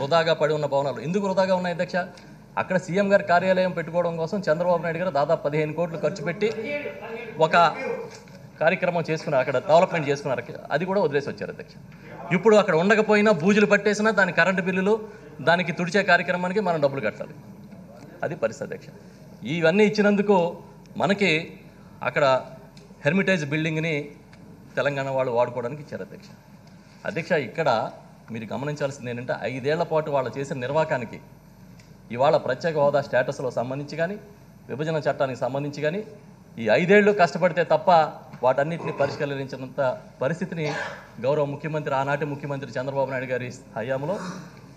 వృధాగా పడి ఉన్న భవనాలు ఎందుకు వృధాగా ఉన్నాయి అధ్యక్ష? అక్కడ సీఎం గారి కార్యాలయం పెట్టుకోవడం కోసం చంద్రబాబు నాయుడు గారు దాదాపు 15 కోట్లు ఖర్చు పెట్టి ఒక కార్యక్రమం చేసుకున్నారు, అక్కడ డెవలప్మెంట్ చేసుకున్నారు. అది కూడా వదిలేసి వచ్చారు అధ్యక్ష. ఇప్పుడు అక్కడ ఉండకపోయినా బూజులు పట్టేసినా దాని కరెంటు బిల్లులు దానికి తుడిచే కార్యక్రమానికి మనం డబ్బులు కట్టాలి. అది పరిస్థితి అధ్యక్ష. ఇవన్నీ ఇచ్చినందుకు మనకి అక్కడ హెర్మిటేజ్ బిల్డింగ్ని తెలంగాణ వాళ్ళు వాడుకోవడానికి ఇచ్చారు అధ్యక్ష. అధ్యక్ష, ఇక్కడ మీరు గమనించాల్సింది ఏంటంటే 5 ఏళ్ల పాటు వాళ్ళు చేసిన నిర్వాకానికి ఇవాళ ప్రత్యేక హోదా స్టేటస్లో సంబంధించి కానీ విభజన చట్టానికి సంబంధించి కానీ ఈ 5 ఏళ్ళు కష్టపడితే తప్ప వాటన్నిటిని పరిష్కరించినంత పరిస్థితిని గౌరవ ముఖ్యమంత్రి, ఆనాటి ముఖ్యమంత్రి చంద్రబాబు నాయుడు గారి హయాంలో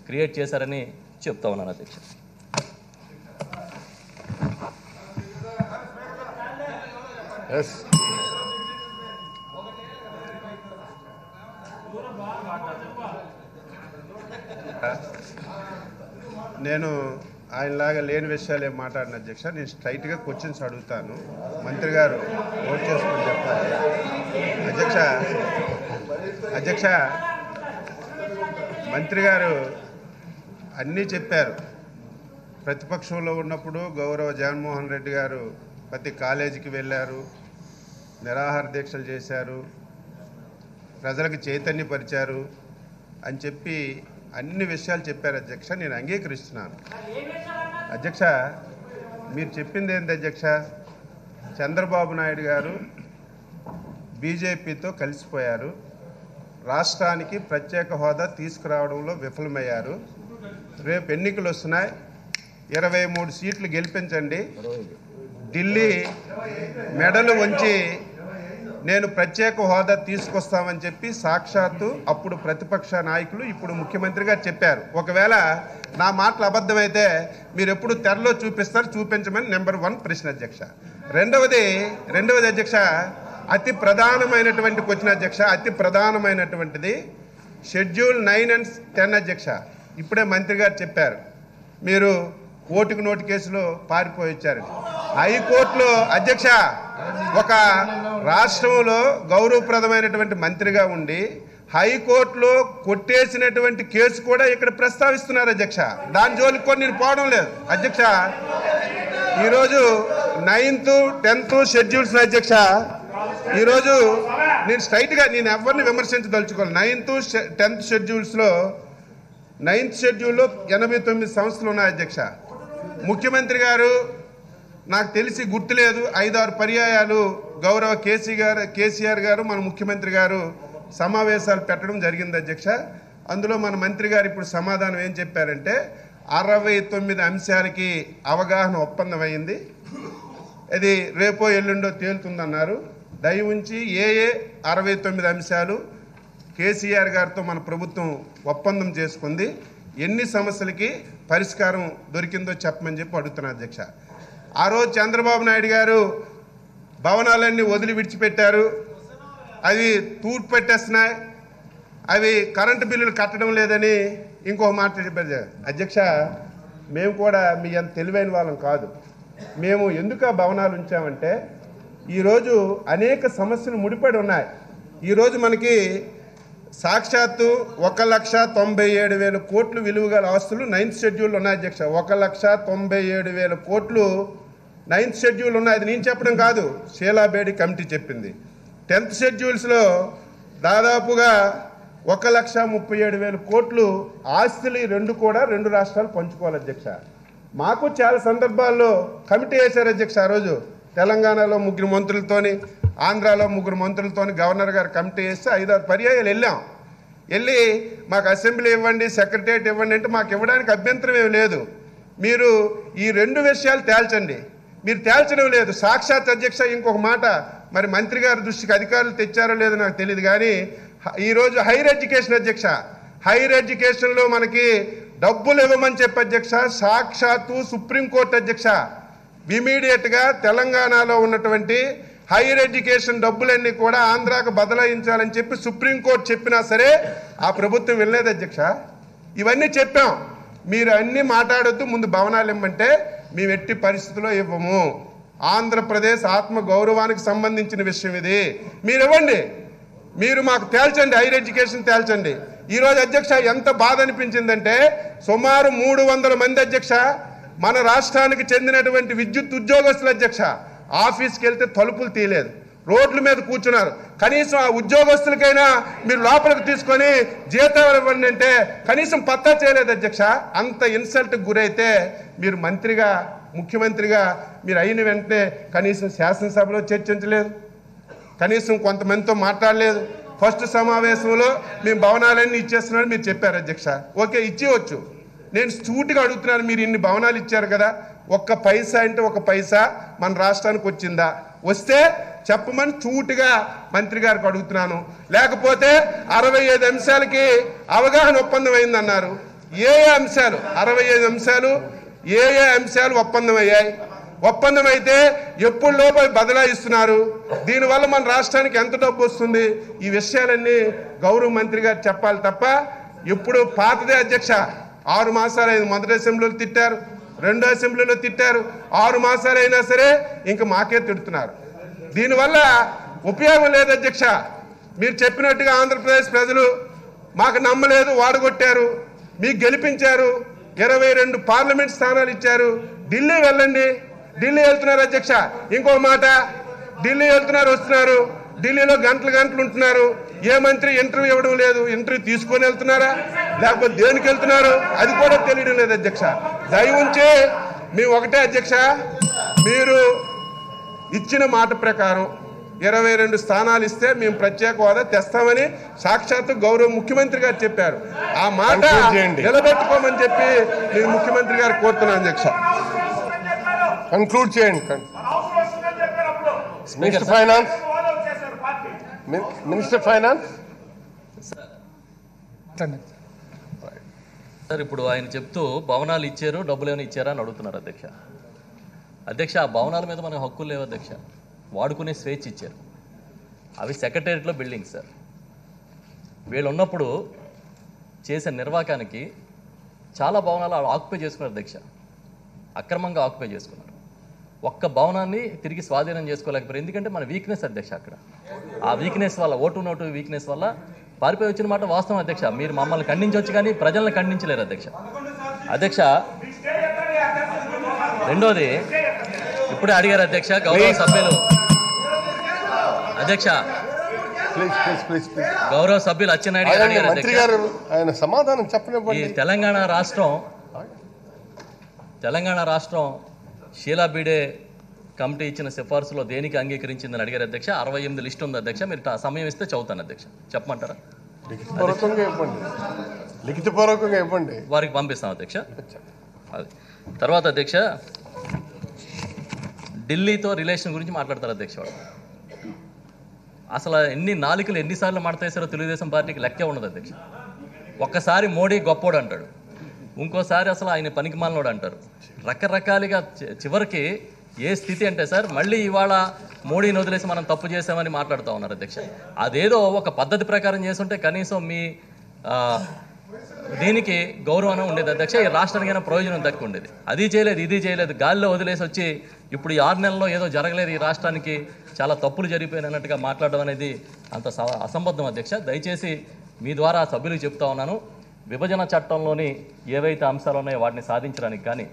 క్రియేట్ చేశారని చెప్తా ఉన్నాను అధ్యక్ష. నేను ఆయనలాగా లేని విషయాలు ఏం మాట్లాడిన అధ్యక్ష. నేను స్ట్రైట్గా క్వశ్చన్స్ అడుగుతాను, మంత్రి గారు నోట్ చేసుకుని చెప్పాలి. అధ్యక్ష మంత్రి గారు అన్నీ చెప్పారు. ప్రతిపక్షంలో ఉన్నప్పుడు గౌరవ జగన్మోహన్ రెడ్డి గారు ప్రతి కాలేజీకి వెళ్ళారు, నిరాహార దీక్షలు చేశారు, ప్రజలకు చైతన్యపరిచారు అని చెప్పి అన్ని విషయాలు చెప్పారు అధ్యక్ష. నేను అంగీకరిస్తున్నాను అధ్యక్ష. మీరు చెప్పింది ఏంటి అధ్యక్ష? చంద్రబాబు నాయుడు గారు బీజేపీతో కలిసిపోయారు, రాష్ట్రానికి ప్రత్యేక హోదా తీసుకురావడంలో విఫలమయ్యారు. రేపు ఎన్నికలు వస్తున్నాయి, 23 సీట్లు గెలిపించండి, ఢిల్లీ మెడలు వంచి నేను ప్రత్యేక హోదా తీసుకొస్తామని చెప్పి సాక్షాత్తు అప్పుడు ప్రతిపక్ష నాయకులు ఇప్పుడు ముఖ్యమంత్రి గారు చెప్పారు. ఒకవేళ నా మాటలు అబద్ధమైతే మీరు ఎప్పుడు తెరలో చూపిస్తారు, చూపించమని నెంబర్ 1 ప్రశ్న అధ్యక్ష. రెండవది అధ్యక్ష, అతి ప్రధానమైనటువంటి క్వశ్చన్ అధ్యక్ష, అతి ప్రధానమైనటువంటిది షెడ్యూల్ 9 and 10 అధ్యక్ష. ఇప్పుడే మంత్రి గారు చెప్పారు మీరు ఓటుకు నోటు కేసులో పారిపోయి వచ్చారని. హైకోర్టులో అధ్యక్ష ఒక రాష్ట్రంలో గౌరవప్రదమైనటువంటి మంత్రిగా ఉండి హైకోర్టులో కొట్టేసినటువంటి కేసు కూడా ఇక్కడ ప్రస్తావిస్తున్నారు అధ్యక్ష. దాని జోలికి కూడా నేను పోవడం లేదు అధ్యక్ష. ఈరోజు 9th 10th షెడ్యూల్స్ అధ్యక్ష, ఈరోజు నేను స్ట్రైట్గా నేను ఎవరిని విమర్శించదలుచుకోవాలి. 9th 10th షెడ్యూల్స్లో 9th షెడ్యూల్లో 89 సంస్థలు ఉన్నాయి అధ్యక్ష. ముఖ్యమంత్రి గారు నాకు తెలిసి గుర్తులేదు 5-6 పర్యాయాలు గౌరవ కేసీఆర్ గారు మన ముఖ్యమంత్రి గారు సమావేశాలు పెట్టడం జరిగింది అధ్యక్ష. అందులో మన మంత్రి గారు ఇప్పుడు సమాధానం ఏం చెప్పారంటే 69 అంశాలకి అవగాహన ఒప్పందం అయింది, ఇది రేపో ఎల్లుండో తేలుతుందన్నారు. దయ ఉంచి ఏ 69 అంశాలు కేసీఆర్ గారితో మన ప్రభుత్వం ఒప్పందం చేసుకుంది, ఎన్ని సమస్యలకి పరిష్కారం దొరికిందో చెప్పమని చెప్పి అడుగుతున్నా అధ్యక్ష. ఆ రోజు చంద్రబాబు నాయుడు గారు భవనాలన్నీ వదిలి విడిచిపెట్టారు, అవి తూర్పు పెట్టేస్తున్నాయి, అవి కరెంటు బిల్లులు కట్టడం లేదని ఇంకో మాట చెప్పారు అధ్యక్ష. మేము కూడా మీ అంత తెలివైన వాళ్ళం కాదు. మేము ఎందుకు ఆ భవనాలు ఉంచామంటే ఈరోజు అనేక సమస్యలు ముడిపడి ఉన్నాయి. ఈరోజు మనకి సాక్షాత్తు 1,97,000 కోట్లు విలువ గల ఆస్తులు 9th షెడ్యూల్ ఉన్నాయి అధ్యక్ష. 1,97,000 కోట్లు 9th షెడ్యూల్ ఉన్నాయి. అది నేను చెప్పడం కాదు, షీలాబేడి కమిటీ చెప్పింది. 10th షెడ్యూల్స్లో దాదాపుగా 1,37,000 కోట్లు ఆస్తులు రెండు రాష్ట్రాలు పంచుకోవాలి అధ్యక్ష. మాకు చాలా సందర్భాల్లో కమిటీ వేశారు అధ్యక్ష. ఆ రోజు తెలంగాణలో 3 మంత్రులతోని, ఆంధ్రాలో 3 మంత్రులతోని గవర్నర్ గారు కమిటీ వేస్తే 5-6 పర్యాయాలు వెళ్ళి మాకు అసెంబ్లీ ఇవ్వండి, సెక్రటరియట్ ఇవ్వండి అంటే మాకు ఇవ్వడానికి అభ్యంతరం ఏమి లేదు, మీరు ఈ 2 విషయాలు తేల్చండి. మీరు తేల్చడం లేదు. సాక్షాత్ అధ్యక్ష ఇంకొక మాట, మరి మంత్రి గారి దృష్టికి అధికారులు తెచ్చారో లేదో నాకు తెలియదు కానీ ఈరోజు హైయర్ ఎడ్యుకేషన్ అధ్యక్ష, హైయర్ ఎడ్యుకేషన్లో మనకి డబ్బులు ఇవ్వమని చెప్పి అధ్యక్ష సాక్షాత్తు సుప్రీంకోర్టు అధ్యక్ష ఇమీడియట్గా తెలంగాణలో ఉన్నటువంటి హైయర్ ఎడ్యుకేషన్ డబ్బులన్నీ కూడా ఆంధ్రాకు బదలాయించాలని చెప్పి సుప్రీంకోర్టు చెప్పినా సరే ఆ ప్రభుత్వం వెళ్ళలేదు అధ్యక్ష. ఇవన్నీ చెప్పాం, మీరు అన్నీ మాట్లాడొద్దు, ముందు భవనాలు ఇవ్వమంటే మేము ఎట్టి పరిస్థితుల్లో ఇవ్వము. ఆంధ్రప్రదేశ్ ఆత్మ గౌరవానికి సంబంధించిన విషయం ఇది, మీరు ఇవ్వండి. మీరు మాకు తేల్చండి, హైయర్ ఎడ్యుకేషన్ తేల్చండి. ఈరోజు అధ్యక్ష ఎంత బాధ అనిపించిందంటే సుమారు 300 మంది అధ్యక్ష మన రాష్ట్రానికి చెందినటువంటి విద్యుత్ ఉద్యోగస్తుల అధ్యక్ష ఆఫీస్కి వెళ్తే తలుపులు తీయలేదు, రోడ్ల మీద కూర్చున్నారు. కనీసం ఆ ఉద్యోగస్తులకైనా మీరు లోపలికి తీసుకొని జీతాలు ఇవ్వండి అంటే కనీసం పత్తా చేయలేదు అధ్యక్ష. అంత ఇన్సల్ట్కి గురైతే మీరు మంత్రిగా ముఖ్యమంత్రిగా మీరు అయిన వెంటనే కనీసం శాసనసభలో చర్చించలేదు, కనీసం కొంతమందితో మాట్లాడలేదు. ఫస్ట్ సమావేశంలో మేము భవనాలన్నీ ఇచ్చేస్తున్నామని మీరు చెప్పారు అధ్యక్ష. ఓకే, ఇచ్చేవచ్చు. నేను సూటిగా అడుగుతున్నాను, మీరు ఇన్ని భవనాలు ఇచ్చారు కదా, ఒక్క పైసా అంటే ఒక పైసా మన రాష్ట్రానికి వచ్చిందా? వస్తే చెప్పమని సూటిగా మంత్రి గారికి అడుగుతున్నాను. లేకపోతే 65 అంశాలకి అవగాహన ఒప్పందం అయిందన్నారు. ఏ అంశాలు 65 అంశాలు ఏ అంశాలు ఒప్పందం అయ్యాయి? ఒప్పందం అయితే ఎప్పుడు లోపల బదలాయిస్తున్నారు? దీనివల్ల మన రాష్ట్రానికి ఎంత డబ్బు వస్తుంది? ఈ విషయాలన్నీ గౌరవ మంత్రి గారు చెప్పాలి తప్ప ఇప్పుడు పాతదే అధ్యక్ష. 6 మాసాలు అయింది, మొదటి అసెంబ్లీలో తిట్టారు, రెండో అసెంబ్లీలో తిట్టారు, 6 మాసాలు అయినా సరే ఇంక మాకే తిడుతున్నారు. దీనివల్ల ఉపయోగం లేదు అధ్యక్ష. మీరు చెప్పినట్టుగా ఆంధ్రప్రదేశ్ ప్రజలు మాకు నమ్మలేదు, వాడగొట్టారు, మీకు గెలిపించారు, 22 పార్లమెంట్ స్థానాలు ఇచ్చారు. ఢిల్లీ వెళ్ళండి, ఢిల్లీ వెళ్తున్నారు అధ్యక్ష. ఇంకో మాట, ఢిల్లీ వెళ్తున్నారు, వస్తున్నారు, ఢిల్లీలో గంటలు ఉంటున్నారు. ఏ మంత్రి ఇంటర్వ్యూ ఇవ్వడం లేదు, ఇంటర్వ్యూ తీసుకొని వెళ్తున్నారా లేకపోతే దేనికి వెళ్తున్నారు అది కూడా తెలియడం లేదు అధ్యక్ష. దయ ఉంచి మేము ఒకటే అధ్యక్ష, మీరు ఇచ్చిన మాట ప్రకారం 22 స్థానాలు ఇస్తే మేము ప్రత్యేక హోదా తెస్తామని సాక్షాత్తు గౌరవ ముఖ్యమంత్రి గారు చెప్పారు. ఆ మాట నిలబెట్టుకోమని చెప్పి నేను ముఖ్యమంత్రి గారు కోరుతున్నాను అధ్యక్ష. కంక్లూడ్ చేయండి. Minister finance, minister finance. Sir, ఇప్పుడు ఆయన చెప్తూ భవనాలు ఇచ్చారు, డబ్బులు ఏమైనా ఇచ్చారా అని అడుగుతున్నారు అధ్యక్ష. అధ్యక్ష, ఆ భవనాల మీద మనకు హక్కులు లేవు అధ్యక్ష. వాడుకునే స్వేచ్ఛ ఇచ్చారు. అవి సెక్రటేరియట్లో బిల్డింగ్స్ సార్. వీళ్ళు ఉన్నప్పుడు చేసే నిర్వాకానికి చాలా భవనాలు ఆక్యుపై చేసుకున్నారు అధ్యక్ష. అక్రమంగా ఆక్యుపై చేసుకున్నారు. ఒక్క భవనాన్ని తిరిగి స్వాధీనం చేసుకోలేకపోయారు. ఎందుకంటే మన వీక్నెస్ అధ్యక్ష. అక్కడ ఆ వీక్నెస్ వల్ల, ఓటు నోటు వీక్నెస్ వల్ల పారిపోయి వచ్చిన మాట వాస్తవం అధ్యక్ష. మీరు మమ్మల్ని ఖండించవచ్చు కానీ ప్రజలను ఖండించలేరు అధ్యక్ష. అధ్యక్ష, రెండోది ఇప్పుడే అడిగారు అధ్యక్ష గౌరవ సభ్యులు. అధ్యక్ష, గౌరవ సభ్యులు అచ్చెన్నాయుడు గారు అడిగారు అధ్యక్ష. ఆయన సమాధానం చెప్పనివ్వండి. ఈ తెలంగాణ రాష్ట్రం షీలా బీడే కమిటీ ఇచ్చిన సిఫార్సులో దేనికి అంగీకరించిందని అడిగారు అధ్యక్ష. 68 లిస్ట్ ఉంది అధ్యక్ష. మీరు సమయం ఇస్తే చదువుతాను అధ్యక్ష. చెప్పమంటారా? లిఖితపూర్వకంగా ఇవ్వండి, వారికి పంపిస్తాం అధ్యక్ష. అది తర్వాత అధ్యక్ష, ఢిల్లీతో రిలేషన్ గురించి మాట్లాడతారు అధ్యక్ష. వాడు అసలు ఎన్ని నాలుకలు ఎన్నిసార్లు మాట్లాడేసారో తెలుగుదేశం పార్టీకి లెక్కే ఉండదు అధ్యక్ష. ఒక్కసారి మోడీ గొప్పోడు అంటాడు, ఇంకోసారి అసలు ఆయన పనికిమాలినోడు అంటారు. రకరకాలుగా చివరికి ఏ స్థితి అంటే సార్, మళ్ళీ ఇవాళ మోడీని వదిలేసి మనం తప్పు చేసామని మాట్లాడుతూ ఉన్నారు అధ్యక్ష. అదేదో ఒక పద్ధతి ప్రకారం చేస్తుంటే కనీసం మీ దీనికి గౌరవం ఉండేది అధ్యక్ష. ఈ రాష్ట్రానికైనా ప్రయోజనం దక్కి ఉండేది. అది చేయలేదు, ఇది చేయలేదు, గాలిలో వదిలేసి వచ్చి ఇప్పుడు ఈ 6 నెలల్లో ఏదో జరగలేదు, ఈ రాష్ట్రానికి చాలా తప్పులు జరిగిపోయినట్టుగా మాట్లాడడం అనేది అంత అసంబద్ధం అధ్యక్ష. దయచేసి మీ ద్వారా సభ్యులకు చెప్తా ఉన్నాను, విభజన చట్టంలోని ఏవైతే అంశాలు ఉన్నాయో వాటిని సాధించడానికి కానీ,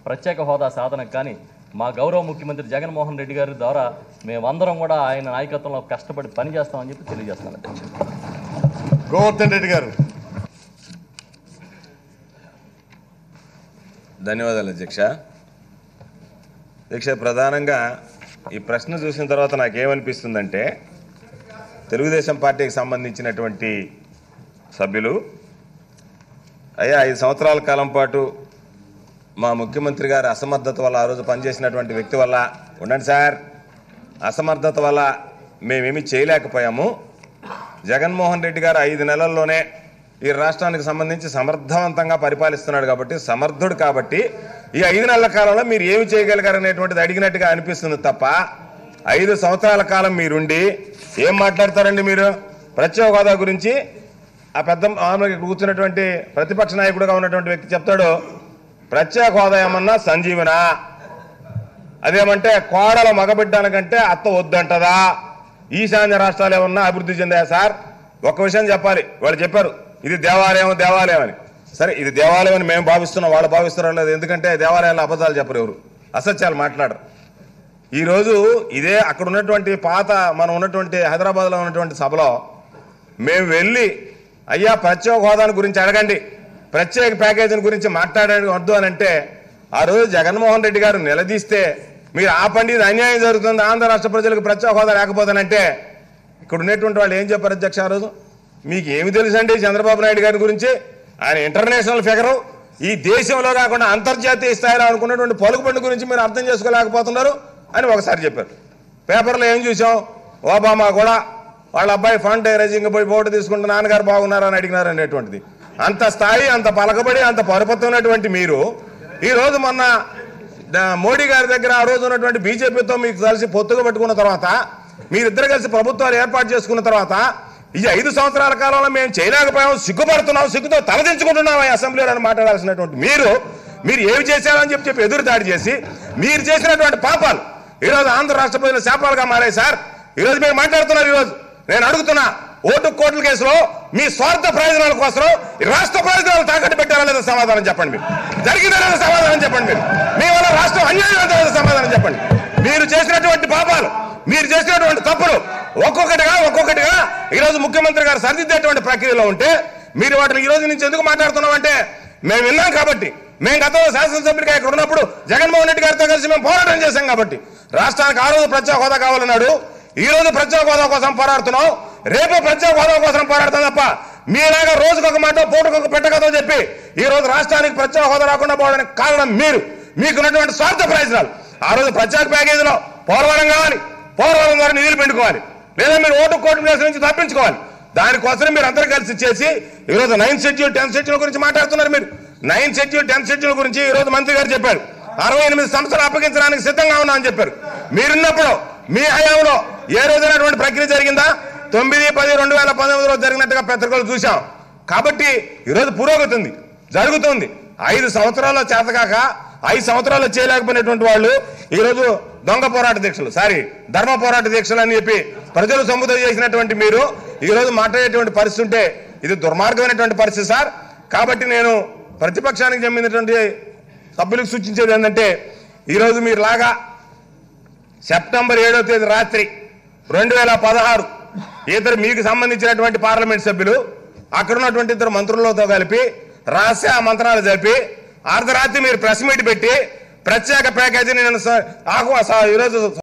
ప్రత్యేక హోదా సాధనకు కానీ మా గౌరవ ముఖ్యమంత్రి జగన్మోహన్ రెడ్డి గారి ద్వారా మేమందరం కూడా ఆయన నాయకత్వంలో కష్టపడి పనిచేస్తామని చెప్పి తెలియజేస్తున్నాను అధ్యక్ష. గోవర్ధన్ రెడ్డి గారు. ధన్యవాదాలు అధ్యక్ష. అధ్యక్ష, ప్రధానంగా ఈ ప్రశ్న చూసిన తర్వాత నాకేమనిపిస్తుందంటే, తెలుగుదేశం పార్టీకి సంబంధించినటువంటి సభ్యులు అయ్యా 5 సంవత్సరాల కాలం పాటు మా ముఖ్యమంత్రి గారి అసమర్థత వల్ల, ఆ రోజు పనిచేసినటువంటి వ్యక్తి వల్ల, ఉండండి సార్, అసమర్థత వల్ల మేమేమీ చేయలేకపోయాము. జగన్మోహన్ రెడ్డి గారు 5 నెలల్లోనే ఈ రాష్ట్రానికి సంబంధించి సమర్థవంతంగా పరిపాలిస్తున్నాడు కాబట్టి, సమర్థుడు కాబట్టి ఈ 5 నెలల కాలంలో మీరు ఏమి చేయగలిగారనేటువంటిది అడిగినట్టుగా అనిపిస్తుంది తప్ప 5 సంవత్సరాల కాలం మీరుండి ఏం మాట్లాడతారండి మీరు? ప్రత్యేక హోదా గురించి ఆ పెద్ద ఆమెకి కూర్చున్నటువంటి ప్రతిపక్ష నాయకుడుగా ఉన్నటువంటి వ్యక్తి చెప్తాడు, ప్రత్యేక హోదా ఏమన్నా సంజీవనా, అదేమంటే కోడల మగబిడ్డానికంటే అత్త వద్దంటదా, ఈశాన్య రాష్ట్రాలు ఏమన్నా అభివృద్ధి చెందాయా సార్? ఒక్క విషయం చెప్పాలి, వాళ్ళు చెప్పారు ఇది దేవాలయం అని. సరే, ఇది దేవాలయం అని మేము భావిస్తున్నాం, వాళ్ళు భావిస్తున్నాం లేదు. ఎందుకంటే దేవాలయాల్లో అబద్ధాలు చెప్పరు, ఎవరు అసత్యాలు మాట్లాడరు. ఈరోజు ఇదే అక్కడ ఉన్నటువంటి మనం ఉన్నటువంటి హైదరాబాద్లో ఉన్నటువంటి సభలో మేము వెళ్ళి అయ్యా ప్రత్యేక హోదాని గురించి అడగండి, ప్రత్యేక ప్యాకేజీని గురించి మాట్లాడడం వద్దు అని అంటే ఆ రోజు జగన్మోహన్ రెడ్డి గారు నిలదీస్తే మీరు ఆపండి, ఇది అన్యాయం జరుగుతుంది, ఆంధ్ర రాష్ట్ర ప్రజలకు ప్రత్యేక హోదా లేకపోతానంటే ఇక్కడ ఉన్నటువంటి వాళ్ళు ఏం చెప్పారు అధ్యక్ష ఆ రోజు? మీకు ఏమి తెలుసండి చంద్రబాబు నాయుడు గారి గురించి? ఆయన ఇంటర్నేషనల్ ఫిగరు, ఈ దేశంలో కాకుండా అంతర్జాతీయ స్థాయిలో అనుకున్నటువంటి పలుకుబడి గురించి మీరు అర్థం చేసుకోలేకపోతున్నారు అని ఒకసారి చెప్పారు. పేపర్లో ఏం చూసాం? ఒబామా కూడా వాళ్ళ అబ్బాయి ఫండ్ రైజింగ్ పోయి ఓటు తీసుకుంటే నాన్నగారు బాగున్నారా అని అడిగినారు అనేటువంటిది. అంత స్థాయి, అంత పలకబడి, అంత పరుపత్వం ఉన్నటువంటి మీరు ఈరోజు మొన్న మోడీ గారి దగ్గర ఆ రోజు ఉన్నటువంటి బీజేపీతో మీకు కలిసి పొత్తుగా పెట్టుకున్న తర్వాత, మీరిద్దరు కలిసి ప్రభుత్వాలు ఏర్పాటు చేసుకున్న తర్వాత ఈ 5 సంవత్సరాల కాలంలో మేము చేయలేకపోయాం, సిగ్గుపడుతున్నాం, సిగ్గుతో తలదించుకుంటున్నాం అసెంబ్లీలో అని మాట్లాడాల్సినటువంటి మీరు ఏమి చేశారని చెప్పి ఎదురు దాడి చేసి మీరు చేసినటువంటి పాపాలు ఈరోజు ఆంధ్ర రాష్ట్ర ప్రజల శాపాలుగా మారాయి సార్. ఈరోజు మీరు మాట్లాడుతున్నారు. ఈరోజు నేను అడుగుతున్నా, ఓటు కోట్ల కేసులో మీ స్వార్థ ప్రయోజనాల కోసం రాష్ట్ర ప్రయోజనాలు తాకట్టు పెట్టారా లేదా సమాధానం చెప్పండి. మీరు జరిగిందా లేదా సమాధానం చెప్పండి. మీరు మీ వల్ల రాష్ట్రం అన్యాయం లేదా సమాధానం చెప్పండి. మీరు చేసినటువంటి పాపాలు, మీరు చేసినటువంటి తప్పులు ఒక్కొక్కటిగా ఈరోజు ముఖ్యమంత్రి గారు సరిదిద్దేటువంటి ప్రక్రియలో ఉంటే మీరు వాటిని ఈ రోజు నుంచి ఎందుకు మాట్లాడుతున్నామంటే మేము విన్నాం కాబట్టి, మేము గతంలో శాసనసభ్యుడిగా ఇక్కడ ఉన్నప్పుడు జగన్మోహన్ రెడ్డి గారితో కలిసి మేము పోరాటం చేశాం కాబట్టి రాష్ట్రానికి ఆ రోజు ప్రత్యేక హోదా కావాలన్నాడు. ఈ రోజు ప్రత్యేక హోదా కోసం పోరాడుతున్నాం, రేపు ప్రత్యేక హోదా కోసం పోరాడతాం తప్ప మీలాగా రోజుకొక మాట పూటకొక పెట్టకతో చెప్పి ఈ రోజు రాష్ట్రానికి ప్రత్యేక హోదా రాకుండా పోవడానికి కారణం మీకున్నటువంటి స్వార్థ ప్రయోజనాలు. ఆ రోజు ప్రత్యేక ప్యాకేజీలో పోలవరం కావాలి, పోలవరం ద్వారా నిధులు పెట్టుకోవాలి, లేదా మీరు ఓటు కోట్ల కేసుల నుంచి తప్పించుకోవాలి. దానికోసం మీరు అందరూ కలిసి చేసి ఈరోజు 9th షెడ్యూల్ 10th షెడ్యూల్ గురించి మాట్లాడుతున్నారు. మీరు 9th షెడ్యూల్ 10th షెడ్యూల్ గురించి ఈరోజు మంత్రి గారు చెప్పారు 68 సంస్థలు అప్పగించడానికి సిద్ధంగా ఉన్నా అని చెప్పారు. మీరున్నప్పుడు మీ హయాంలో ఏ రోజునటువంటి ప్రక్రియ జరిగిందా? 9/10/2019లో జరిగినట్టుగా పత్రికలు చూశాం. కాబట్టి ఈరోజు పురోగతి జరుగుతుంది. 5 సంవత్సరాల్లో చేతకాక 5 సంవత్సరాల్లో చేయలేకపోయినటువంటి వాళ్ళు ఈరోజు దొంగ పోరాట దీక్షలు, ధర్మ పోరాట దీక్షలు అని చెప్పి ప్రజలు సముద్రం చేసినటువంటి మీరు ఈరోజు మాట్లాడేటువంటి పరిస్థితి ఉంటే ఇది దుర్మార్గమైనటువంటి పరిస్థితి సార్. కాబట్టి నేను ప్రతిపక్షానికి చెందినటువంటి సభ్యులకు సూచించేది ఏంటంటే ఈరోజు మీరు లాగా సెప్టెంబర్ 7వ తేదీ రాత్రి 2016 మీకు సంబంధించినటువంటి పార్లమెంట్ సభ్యులు అక్కడ ఉన్నటువంటి 2 మంత్రులతో కలిపి రహస్య మంత్రాలు జరిపి అర్ధరాత్రి మీరు ప్రెస్ మీట్ పెట్టి ప్రత్యేక ప్యాకేజీని ఈరోజు